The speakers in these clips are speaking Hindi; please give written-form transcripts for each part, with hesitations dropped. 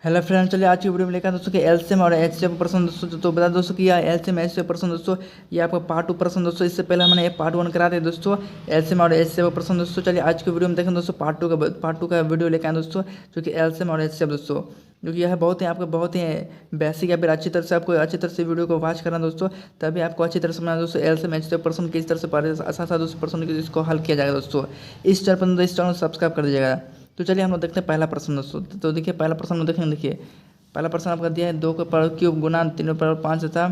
हेलो फ्रेंड्स, चलिए आज की वीडियो में लेकर दोस्तों कि एलसीएम और एचसीएफ प्रश्न दोस्तों। तो बता दोस्तों कि यह एलसीएम एचसीएफ प्रश्न दोस्तों ये आपका पार्ट 2 प्रश्न दोस्तों। इससे पहले हमने पार्ट 1 करा दिया दोस्तों एलसीएम और एचसीएफ प्रश्न दोस्तों। चलिए आज की वीडियो में देखें दोस्तों पार्ट टू का वीडियो लेकर आए दोस्तों, जो कि एलसीएम और एचसीएफ दोस्तों, जो कि यह बहुत ही आपका बहुत ही बेसिक या फिर अच्छी तरह से आपको अच्छी तरह से वीडियो को वॉच करना दोस्तों, तभी आपको अच्छी तरह से समझना दोस्तों एलसीएम एचसीएफ प्रश्न किस तरह से पढ़े आसान दोस्तों प्रश्न इसको हल किया जाएगा दोस्तों। इस चैनल पर इस चैनल को सब्सक्राइब कर दीजिएगा। तो चलिए हम लोग देखते हैं पहला प्रश्न दोस्तों। तो देखिए पहला प्रश्न हम देखेंगे। देखिए पहला प्रश्न आपका दिया है 2 का पावर क्यूब गुना 3 का पावर 5 तथा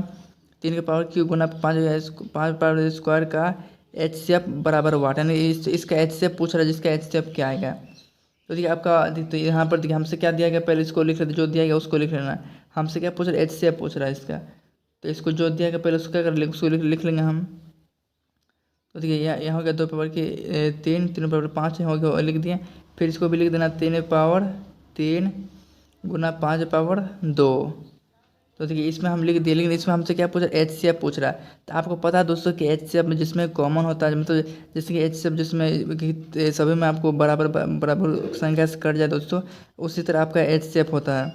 3 का पावर क्यूब गुना 5 पावर स्क्वायर का एचसीएफ बराबर वाट, यानी इसका एचसीएफ पूछ रहा है, जिसका एचसीएफ क्या आएगा। तो देखिए आपका तो यहाँ पर देखिए हमसे क्या दिया गया, पहले इसको लिख लेते, जो दिया गया उसको लिख लेना। हमसे क्या पूछ रहा है, एचसीएफ पूछ रहा है इसका। तो इसको जो दिया गया पहले उसको क्या कर उसको लिख लेंगे हम। तो देखिए यहाँ हो गया 2 पावर की 3 पावर 5 हो गया, लिख दिए। फिर इसको भी लिख देना 3 पावर 3 गुना 5 पावर 2। तो देखिए इसमें हम लिख दिए, लेकिन इसमें हमसे क्या पूछ रहा है, एचसीएफ पूछ रहा है। तो आपको पता है दोस्तों कि एचसीएफ में जिसमें कॉमन होता है, मतलब जैसे कि एचसीएफ जिसमें सभी में आपको बराबर बराबर संख्या से कट जाए दोस्तों, उसी तरह आपका एचसीएफ होता है।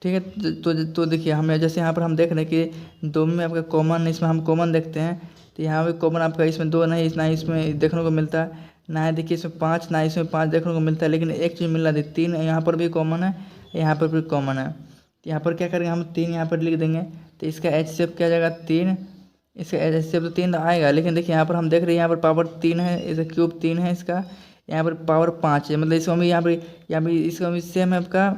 ठीक है। तो देखिए हमें जैसे यहाँ पर हम देख रहे हैं कि 2 में आपका कॉमन, इसमें हम कॉमन देखते हैं। तो यहाँ पे कॉमन आपका इसमें 2 नहीं, ना इसमें देखने को मिलता है, ना है देखिए इसमें 5, ना इसमें 5 देखने को मिलता है। लेकिन एक चीज़ मिल रहा है, 3 यहाँ पर भी कॉमन है, यहाँ पर भी कॉमन है। तो यहाँ पर क्या करेंगे हम, 3 यहाँ पर लिख देंगे। तो इसका एचसीएफ क्या जाएगा 3, इसका एचसीएफ तो 3 आएगा। लेकिन देखिए यहाँ पर हम देख रहे हैं यहाँ पर पावर 3 है, इसका क्यूब 3 है, इसका यहाँ पर पावर 5 है, मतलब इसमें भी यहाँ पर इसका भी सेम है आपका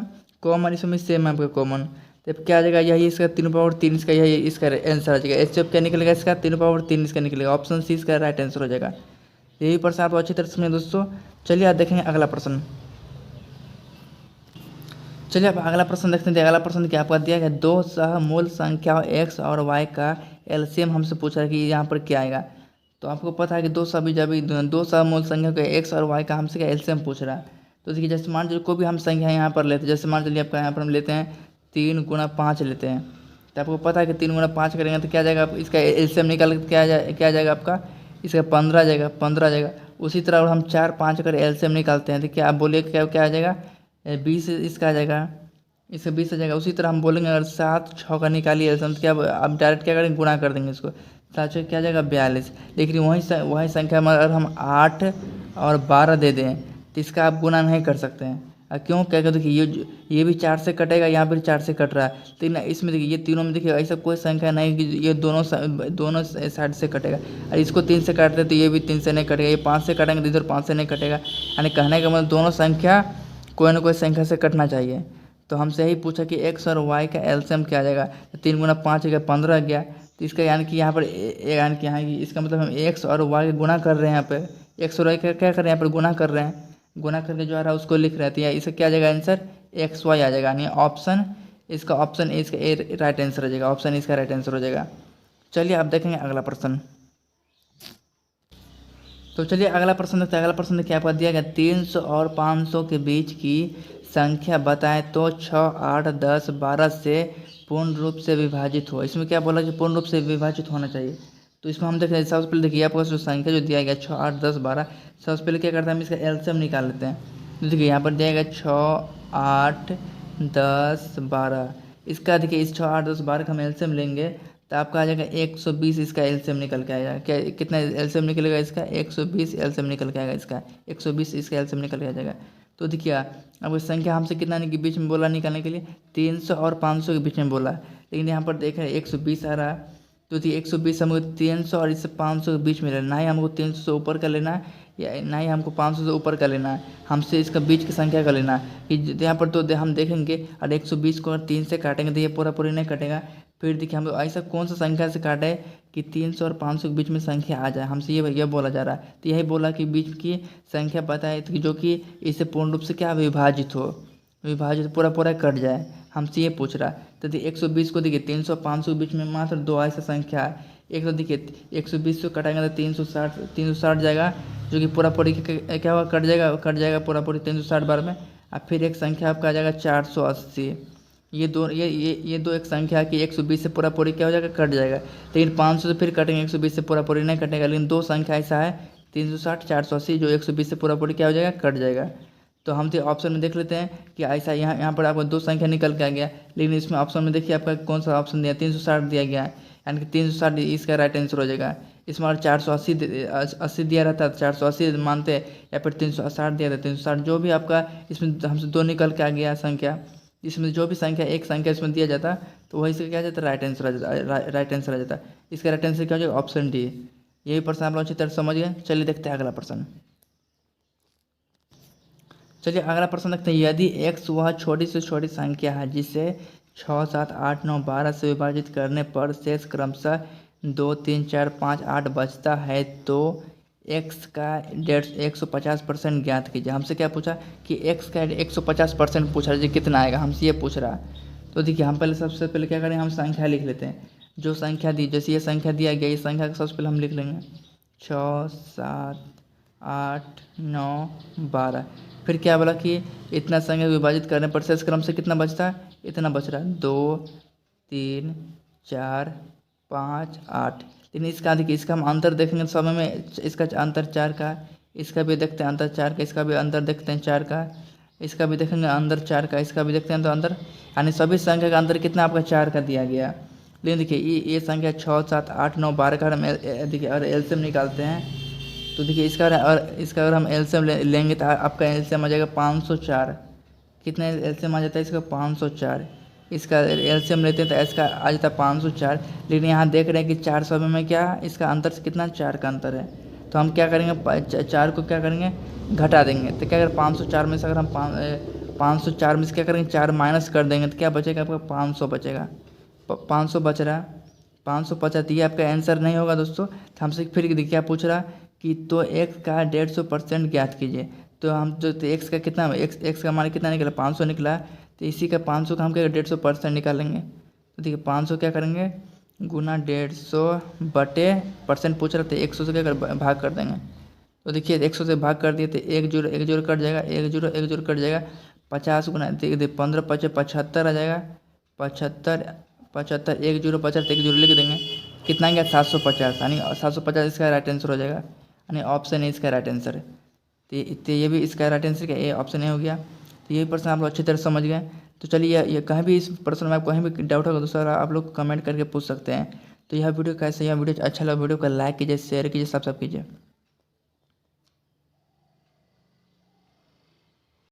कॉमन, इसमें भी सेम है आपका कॉमन। तो क्या आ जाएगा, यही इसका 3 पावर 3 इसका, यही इसका आंसर आ जाएगा। एचसीएफ क्या निकलेगा इसका, 3 पावर 3 इसका निकलेगा। ऑप्शन सी इसका राइट आंसर हो जाएगा। यही प्रश्न आप अच्छी तरह से समझें दोस्तों। चलिए आप देखेंगे अगला प्रश्न। चलिए आप अगला प्रश्न देखते हैं। अगला प्रश्न क्या आपका दिया गया, 2 सहमूल संख्या एक्स और वाई का एलसीएम हमसे पूछा है कि यहाँ पर क्या आएगा। तो आपको पता है कि 2 सहमूल संख्या का एक्स और वाई का हमसे क्या एलसीएम पूछ रहा है। तो देखिए जैसे मान लीजिए कोई भी हम संख्या यहाँ पर लेते हैं, जैसे मान लीजिए आपका यहाँ पर हम लेते हैं 3 गुना 5 लेते हैं। तो आपको पता है कि 3 गुना 5 करेंगे तो क्या जाएगा, इसका एलसीएम निकाल के क्या जाएगा आपका, इसका 15 जाएगा। उसी तरह और हम 4 5 कर एलसीएम निकालते हैं तो क्या आप बोलिए क्या आ जाएगा, 20 इसका आ जाएगा, इसका 20 आ जाएगा। उसी तरह हम बोलेंगे अगर 7 6 का निकालिए एलसीएम तो क्या आप डायरेक्ट क्या करेंगे, गुणा कर देंगे इसको। 7 6 क्या आ जाएगा 42। लेकिन वही संख्या में अगर हम 8 और 12 दे दें तो इसका आप गुणा नहीं कर सकते हैं। क्यों, क्या कहते देखिए ये भी 4 से कटेगा, यहाँ पर 4 से कट रहा है। लेकिन इसमें देखिए ये तीनों में देखिए ऐसा कोई संख्या नहीं कि ये दोनों साइड से कटेगा। और इसको 3 से काटते तो ये भी 3 से नहीं कटेगा, ये 5 से काटेंगे तो इधर 5 से नहीं कटेगा। यानी कहने का मतलब दोनों संख्या कोई ना कोई संख्या से कटना चाहिए। तो हमसे यही पूछा कि एक्स और वाई का एलसीएम क्या आ जाएगा। तो 3 गुना 5 गया 15 गया। तो इसका यानी कि यहाँ पर यानी कि यहाँ इसका मतलब हम एक्स और वाई का गुणा कर रहे हैं। यहाँ पे एक्स और वाई का क्या कर रहे हैं, यहाँ पर गुणा कर रहे हैं। गुना करके जो आ रहा है उसको लिख रहे थे, इसका क्या आ जाएगा आंसर, एक्स वाई आ जाएगा। यानी ऑप्शन ए इसका राइट आंसर हो जाएगा। ऑप्शन इसका राइट आंसर हो जाएगा। चलिए आप देखेंगे अगला प्रश्न। तो चलिए अगला प्रश्न देखते हैं। अगला प्रश्न देखिए आपका दिया गया 300 और 500 के बीच की संख्या बताएं तो 6 8 10 12 से पूर्ण रूप से विभाजित हो। इसमें क्या बोला कि पूर्ण रूप से विभाजित होना चाहिए। तो इसमें हम देख रहे हैं, सबसे पहले देखिए आपका जो संख्या जो दिया गया 6 8 10 12, सबसे पहले क्या करते हैं हम इसका एलसीएम निकाल लेते हैं। तो देखिए यहाँ पर दिया गया 6 8 10 12, इसका देखिए इस 6 8 10 12 का हम एलसीएम लेंगे तो आपका आ जाएगा 120। इसका एलसीएम निकल के आएगा। क्या कितना एलसीएम निकलेगा इसका, 120 एलसीएम निकल के आएगा इसका, 120 इसका एलसीएम निकल के आ जाएगा। तो देखिए अब संख्या हमसे कितना के बीच में बोला निकालने के लिए, 300 और 500 के बीच में बोला। लेकिन यहाँ पर देख रहे हैं 120 आ रहा है। तो 120 हमको 300 और इससे 500 के बीच में लेना, ना ही हमको 300 से ऊपर का लेना है या ना ही हमको 500 से ऊपर का लेना है, हमसे इसका बीच की संख्या का लेना है। कि यहाँ पर तो हम देखेंगे और 120 को अगर 3 से काटेंगे तो ये पूरा नहीं कटेगा। फिर देखिए हम ऐसा कौन सा संख्या से काटे कि 300 और 500 के बीच में संख्या आ जाए, हमसे ये बोला जा रहा है। तो यही बोला कि बीच की संख्या बताए जो कि इससे पूर्ण रूप से क्या विभाजित हो, विभाजित पूरा कट जाए, हमसे ये पूछ रहा है। तो 120 को देखिए 300 और 500 के बीच में मात्र 2 ऐसा संख्या है। एक तो देखिए 120 से कटाएंगे तो 360 जाएगा, जो कि पूरा क्या होगा, कट जाएगा पूरा 360 बार में। और फिर एक संख्या आपका आ जाएगा 480। ये दो एक संख्या की 120 से पूरा क्या हो जाएगा, कट जाएगा। लेकिन 500 से फिर कटेंगे, 120 से पूरा नहीं कटेगा। लेकिन दो संख्या ऐसा है 360 480 जो 120 से पूरा क्या हो जाएगा, कट जाएगा। तो हम तो ऑप्शन में देख लेते हैं कि ऐसा यहाँ पर आपको 2 संख्या निकल के आ गया, लेकिन इसमें ऑप्शन में देखिए आपका कौन सा ऑप्शन दिया, 360 दिया गया है, यानी कि 360 इसका राइट आंसर हो जाएगा। इसमें और 480 दिया रहता है, 480 मानते हैं, या फिर 360 दिया था 360, जो भी आपका इसमें हमसे 2 निकल के आ गया संख्या, इसमें जो भी संख्या एक संख्या इसमें दिया जाता तो वही से क्या जाता है, राइट आंसर आ जाता, राइट आंसर आ जाता। इसका राइट आंसर क्या हो जाएगा, ऑप्शन डी। यही प्रश्न आप लोग अच्छी तरह समझ गए। चलिए देखते हैं अगला प्रश्न। चलिए अगला प्रश्न देखते हैं। यदि x वह छोटी से छोटी संख्या है जिसे 6, 7, 8, 9, 12 से विभाजित करने पर शेष क्रमशः 2, 3, 4, 5, 8 बचता है तो x का 150% ज्ञात कीजिए। हमसे क्या पूछा कि x का 150% पूछा जी, कितना आएगा, हमसे ये पूछ रहा है। तो देखिए हम पहले सबसे पहले क्या करें, हम संख्या लिख लेते हैं। जो संख्या दी, जैसे ये संख्या दिया गया, इस संख्या को सबसे पहले हम लिख लेंगे 6, 7, 8, 9, 12। फिर क्या बोला कि इतना संख्या विभाजित करने पर शेष क्रम से कितना बचता है, इतना बच रहा है 2, 3, 4, 5, 8। लेकिन इसका देखिए, इसका हम अंतर देखेंगे समय में, इसका अंतर 4 का, इसका भी देखते हैं अंतर 4 का, इसका भी अंतर देखते हैं 4 का, इसका भी देखेंगे अंतर 4 का, इसका भी देखते हैं तो अंतर, यानी सभी संख्या का अंतर कितना आपका 4 का दिया गया। लेकिन देखिए ये संख्या 6, 7, 8, 9, 12 का हम देखिए और एलसीएम निकालते हैं। तो देखिए इसका अगर हम एलसीएम लेंगे तो आपका एलसीएम आ जाएगा 504। कितना एलसीएम आ जाता है इसका, 504। इसका एलसीएम लेते हैं तो इसका आ जाता है 504। लेकिन यहाँ देख रहे हैं कि 400 में क्या इसका अंतर से कितना 4 का अंतर है। तो हम क्या करेंगे, 4 को क्या करेंगे, घटा देंगे। तो क्या अगर 504 में से अगर हम 504 में से क्या करेंगे, 4 माइनस कर देंगे तो क्या बचेगा आपका 500 बचेगा। 500 बच रहा, 550। ये आपका आंसर नहीं होगा दोस्तों। तो हमसे फिर क्या पूछ रहा कि तो x का 150% ज्ञात कीजिए। तो हम जो तो x का कितना, x का मान कितना निकला, 500 निकला। तो इसी का 500 का हम क्या 150% निकालेंगे। तो देखिए 500 क्या करेंगे, गुना 150 बटे परसेंट पूछ रहा था, 100 से क्या भाग कर देंगे। तो देखिए 100 से भाग कर दिए तो 1 0 कट जाएगा, 1 0 कट जाएगा। 50 गुना देखिए 15 5 75 आ जाएगा, 75 75 1 0 50 1 0 लिख देंगे। कितना गया 750, यानी 750 इसका राइट आंसर हो जाएगा, यानी ऑप्शन ए इसका राइट आंसर है। तो ये भी इसका राइट आंसर क्या, ए ऑप्शन ए हो गया। तो ये प्रश्न आप लोग अच्छी तरह समझ गए। तो चलिए ये कहीं भी इस प्रश्न में आपको कहीं भी डाउट होगा तो आप लोग कमेंट करके पूछ सकते हैं। तो यह वीडियो कैसे, यह वीडियो अच्छा लगा वीडियो को लाइक कीजिए, शेयर कीजिए, सब्सक्राइब कीजिए।